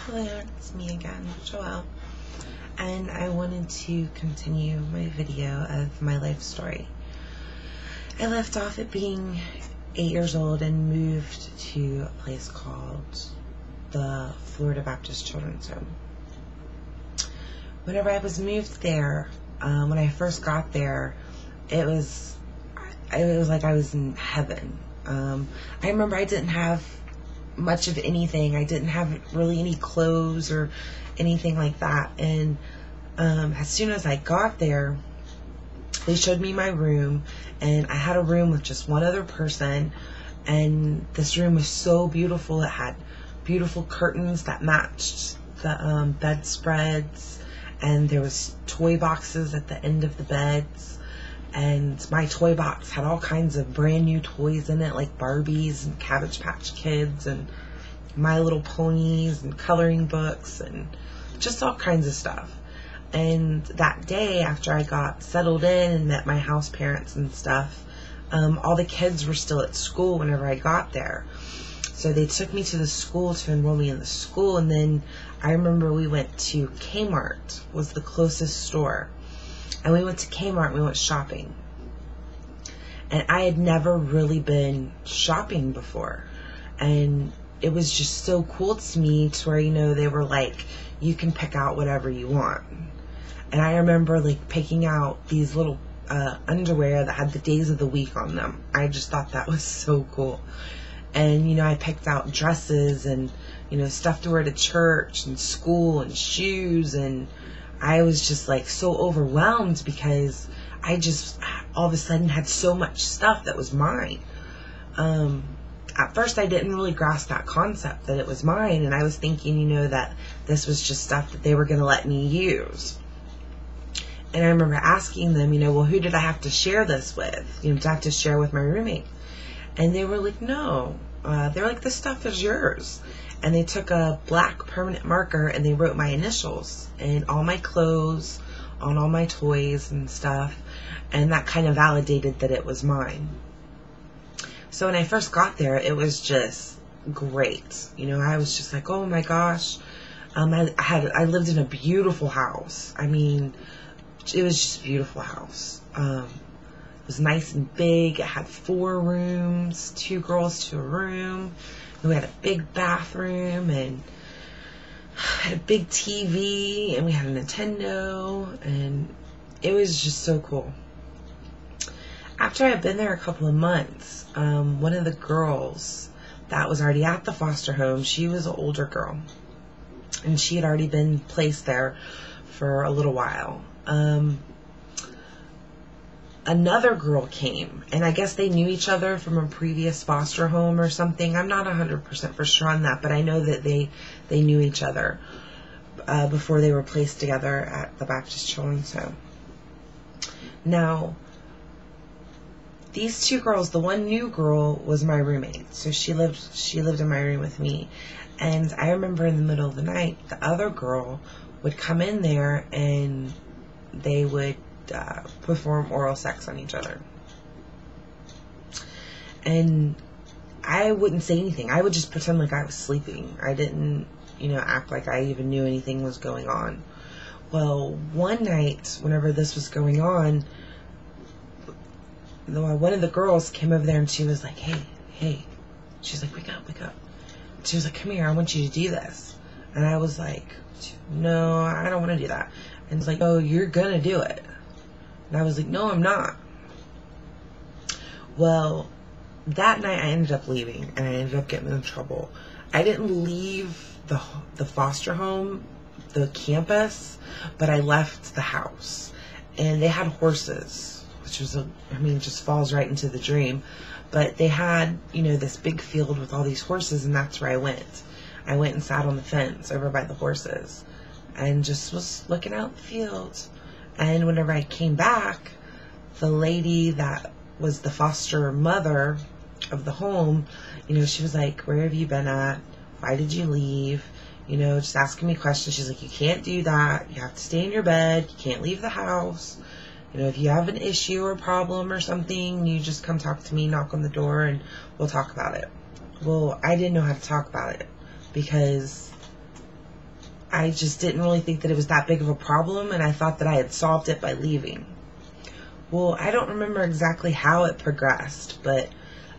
Hello, it's me again, Joelle, and I wanted to continue my video of my life story. I left off at being 8 years old and moved to a place called the Florida Baptist Children's Home. Whenever I was moved there, when I first got there, it was like I was in heaven. I remember I didn't have much of anything. I didn't have really any clothes or anything like that. And as soon as I got there, they showed me my room, and I had a room with just one other person, and this room was so beautiful. It had beautiful curtains that matched the bedspreads, and there was toy boxes at the end of the beds, and my toy box had all kinds of brand new toys in it, like Barbies and Cabbage Patch Kids and My Little Ponies and coloring books and just all kinds of stuff. And that day, after I got settled in and met my house parents and stuff, all the kids were still at school whenever I got there. So they took me to the school to enroll me in the school, and then I remember we went to Kmart, was the closest store. And we went to Kmart and we went shopping. And I had never really been shopping before. And it was just so cool to me to where, you know, they were like, you can pick out whatever you want. And I remember like picking out these little underwear that had the days of the week on them. I just thought that was so cool. And, you know, I picked out dresses and, you know, stuff to wear to church and school and shoes, and I was just like so overwhelmed because I just all of a sudden had so much stuff that was mine. At first I didn't really grasp that concept that it was mine, and I was thinking, you know, that this was just stuff that they were going to let me use. And I remember asking them, you know, well, who did I have to share this with? You know, did I have to share with my roommate? And they were like, no. They're like, this stuff is yours. And they took a black permanent marker and they wrote my initials and all my clothes on all my toys and stuff. And that kind of validated that it was mine. So when I first got there, it was just great. You know, I was just like, oh my gosh. I lived in a beautiful house. I mean, it was just a beautiful house. It was nice and big. It had 4 rooms, 2 girls to a room. We had a big bathroom and had a big TV, and we had a Nintendo, and it was just so cool. After I had been there a couple of months, one of the girls that was already at the foster home, she was an older girl, and she had already been placed there for a little while. Another girl came, and I guess they knew each other from a previous foster home or something. I'm not 100% for sure on that, but I know that they knew each other before they were placed together at the Baptist Children's Home. Now, these 2 girls, the one new girl was my roommate, so she lived in my room with me. And I remember in the middle of the night, the other girl would come in there and they would perform oral sex on each other. And I wouldn't say anything. I would just pretend like I was sleeping. I didn't, you know, act like I even knew anything was going on. Well, one night, whenever this was going on, one of the girls came over there and she was like, hey. She's like, wake up. She was like, come here, I want you to do this. And I was like, no, I don't want to do that. And it's like, oh, you're gonna do it. And I was like, no, I'm not. Well, that night I ended up leaving, and I ended up getting in trouble. I didn't leave the foster home, the campus, but I left the house. And they had horses, which was, just falls right into the dream. But they had, you know, this big field with all these horses, and that's where I went. I went and sat on the fence over by the horses and just was looking out the field. And whenever I came back, the lady that was the foster mother of the home, you know, she was like, where have you been at? Why did you leave? You know, just asking me questions. She's like, you can't do that. You have to stay in your bed. You can't leave the house. You know, if you have an issue or problem or something, you just come talk to me, knock on the door, and we'll talk about it. Well, I didn't know how to talk about it because I just didn't really think that it was that big of a problem, and I thought that I had solved it by leaving. Well, I don't remember exactly how it progressed, but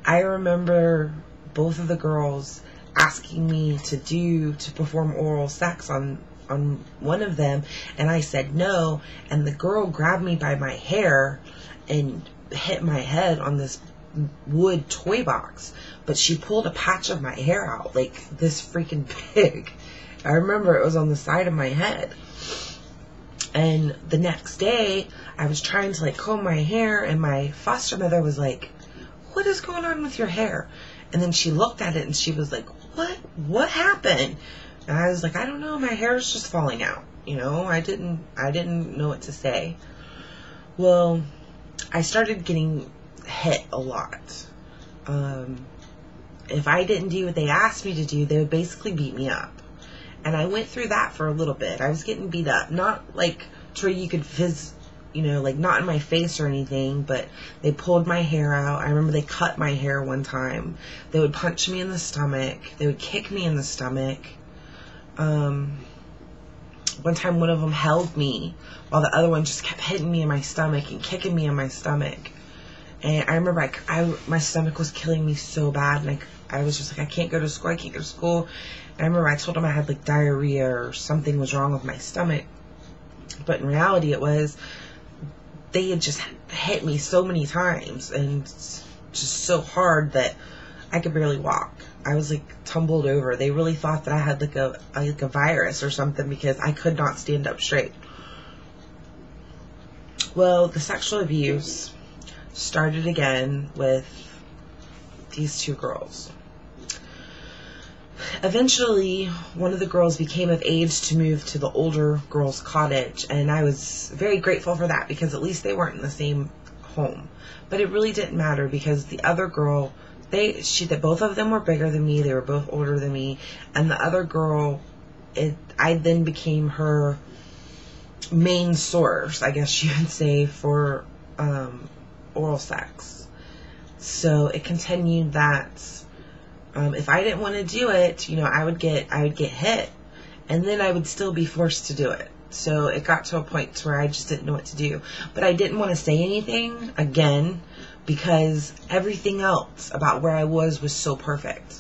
I remember both of the girls asking me to perform oral sex on one of them, and I said no, and the girl grabbed me by my hair and hit my head on this wood toy box, but she pulled a patch of my hair out like this freaking big. I remember it was on the side of my head. And the next day I was trying to like comb my hair, and my foster mother was like, "What is going on with your hair?" And then she looked at it and she was like, what happened? And I was like, I don't know, my hair is just falling out. You know, I didn't know what to say. Well, I started getting hit a lot. If I didn't do what they asked me to do, they would basically beat me up. And I went through that for a little bit. I was getting beat up, not like to where you could like not in my face or anything, but they pulled my hair out. I remember they cut my hair one time. They would punch me in the stomach. They would kick me in the stomach. One time one of them held me while the other one just kept hitting me in my stomach and kicking me in my stomach. And I remember my stomach was killing me so bad, and I was just like, I can't go to school. I can't go to school. And I remember I told them I had like diarrhea or something was wrong with my stomach. But in reality it was they had just hit me so many times and just so hard that I could barely walk. I was like tumbled over. They really thought that I had like a virus or something because I could not stand up straight. Well, the sexual abuse started again with these two girls. Eventually, one of the girls became of age to move to the older girl's cottage, and I was very grateful for that because at least they weren't in the same home. But it really didn't matter because the other girl, both of them were bigger than me. They were both older than me, and the other girl, I then became her main source, I guess you would say, for oral sex. So it continued that. If I didn't want to do it, you know, I would get hit, and then I would still be forced to do it. So it got to a point where I just didn't know what to do. But I didn't want to say anything again because everything else about where I was so perfect.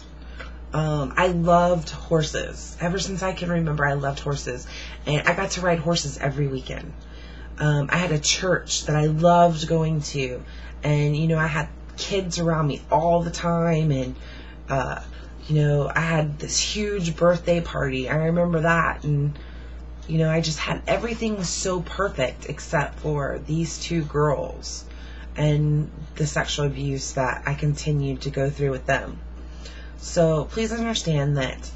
I loved horses. Ever since I can remember, I loved horses, and I got to ride horses every weekend. I had a church that I loved going to, and you know, I had kids around me all the time, and you know, I had this huge birthday party. I remember that, and you know, I just had, everything was so perfect except for these two girls and the sexual abuse that I continued to go through with them. So please understand that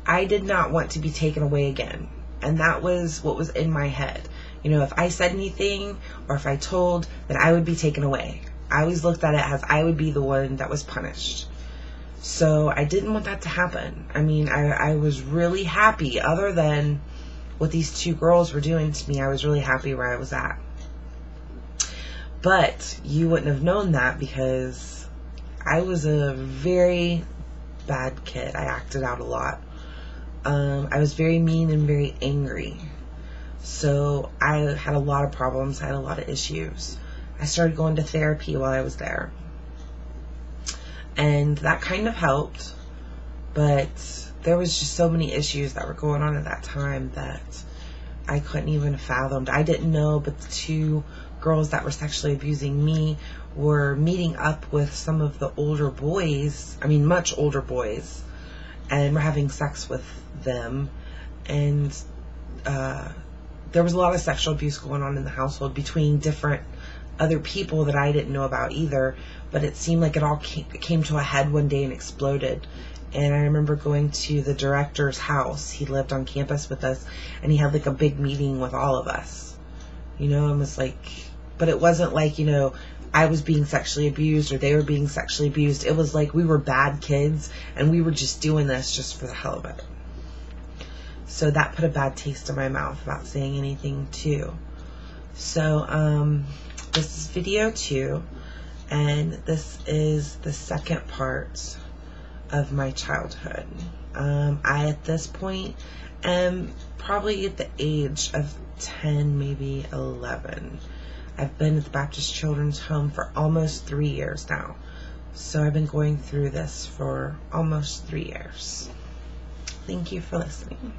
I did not want to be taken away again, and that was what was in my head. You know, if I said anything or if I told, that I would be taken away. I always looked at it as I would be the one that was punished. So I didn't want that to happen. I mean, I was really happy. Other than what these two girls were doing to me, I was really happy where I was at. But you wouldn't have known that because I was a very bad kid. I acted out a lot. I was very mean and very angry. So I had a lot of problems. I had a lot of issues. I started going to therapy while I was there. And that kind of helped, but there was just so many issues that were going on at that time that I couldn't even fathom. I didn't know, but the two girls that were sexually abusing me were meeting up with some of the older boys, I mean much older boys, and were having sex with them. And there was a lot of sexual abuse going on in the household between different other people that I didn't know about either, but it seemed like it all came to a head one day and exploded. And I remember going to the director's house. He lived on campus with us, and he had like a big meeting with all of us, you know, and was like, but it wasn't like, you know, I was being sexually abused or they were being sexually abused. It was like we were bad kids and we were just doing this just for the hell of it. So that put a bad taste in my mouth about saying anything too. So this is video 2, and this is the second part of my childhood. I, at this point, am probably at the age of 10, maybe 11. I've been at the Baptist Children's Home for almost 3 years now. So I've been going through this for almost 3 years. Thank you for listening.